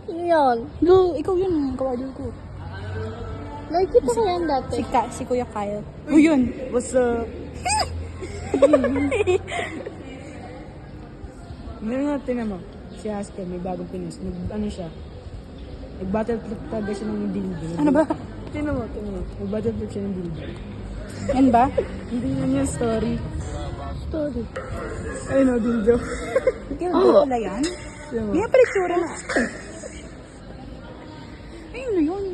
Yan. Go, ikaw yun. Ikaw idol ko. Nakikita ko yan dati. Si Kuya Kyle. O yun. What's up? Meron nga, tinan mo. Si Haskell, may bagong pinis. Ano siya? Nag-battle flip talaga siya ng dildo. Ano ba? Tinan mo. Nag-battle flip siya ng dildo. Yan ba? Hindi yan yung story. Story. Ayun o, dildo. Ikaw ba pala yan? Tinan mo. Yan pala itsura na. Ayun na yun.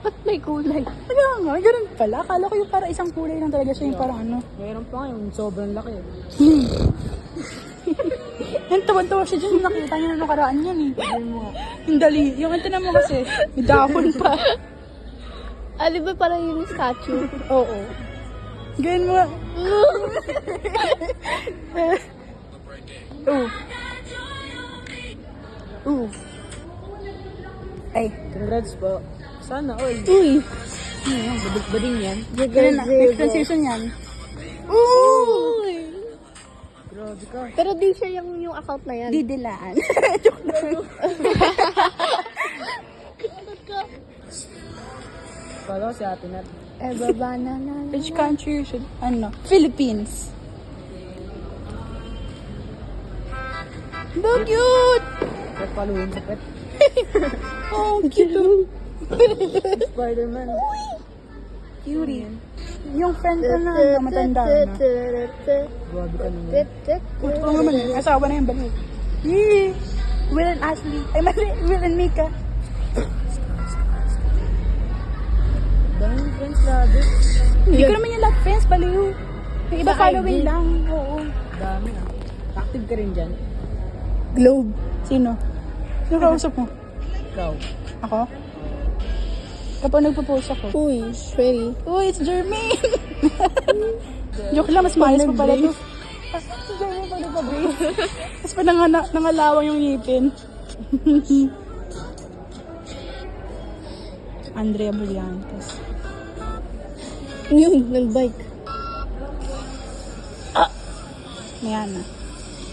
Ba't may kulay? Kaya nga, ganun pala. Akala ko yung para isang kulay lang talaga siya yung parang ano. Mayroon pa nga yung sobrang laki. Yan, tawan-tawa siya dyan. Nakita niya na nakaraan yan eh. Yung dali. Yung ito naman kasi, may dahon pa. Di ba parang yung statue? Oo. Ganyan mo. Ay. Congrats po. Sana all. Uy! Bading yan. Ganun na. Next transition yan. Uy! Grabe ka. Pero di siya yung account na yan. Didilaan. Joke lang. Kala ko si Ate Nat. Baba na. Which country should, ano? Philippines. So cute! Pet paluin sa pet. Oh, cute. Spider-Man. Cutie. Yung friend ko na, matanda na. Grabe ka naman. Oo naman eh. Asawa na yung balik. Yee! Will and Ashley. Ay, mali. Will and Mika. Daming friends, grabe. Hindi ko naman yung lahat friends, baliw. Yung iba Sa following IG? lang. Oo. Dami ah. Active ka rin dyan. Globe. Sino? Sino kausap mo? Ikaw. Ako? Kapag nagpo-post ako. Uy, sweaty. Uy, it's Jermaine! Joke lang, mas maayos pa pala to. Si Jermaine pa nagpa-brace. Tapos pa nangalawang yung ngipin. Andrea Brillantes. Yun, nag-bike. Mayana.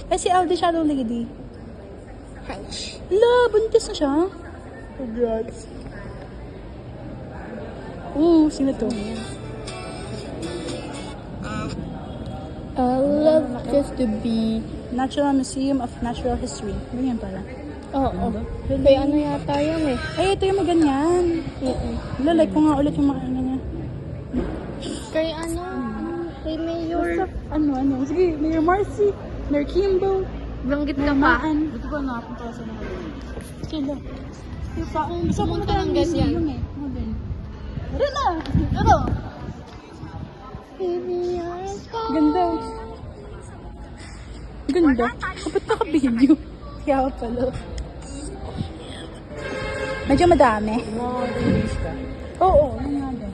Ay, si Aldi Shadow Lady. Hunch. Hala, buntis na siya. Congrats. Sino to? I love just to be... Natural Museum of Natural History. Ganyan pala. Oo. Kaya ano yata yan eh. Ay, ito yung maganyan. Hala, like ko nga ulit yung mga ano niya. Kaya ano, kay Mayor. Ano. Sige, Mayor Marcy, Mayor Kimbo, Banggit ka pa. Maan. Buti ba nakapunta sa mga sila. Yung pa, gusto ko na Pumunta ng ganyan. museum eh. Tara na! Tara! Ganda. Ganda. Kapit naka-video. Kaya pala. Medyo madami. Mga release ka. Oo, yun nga din.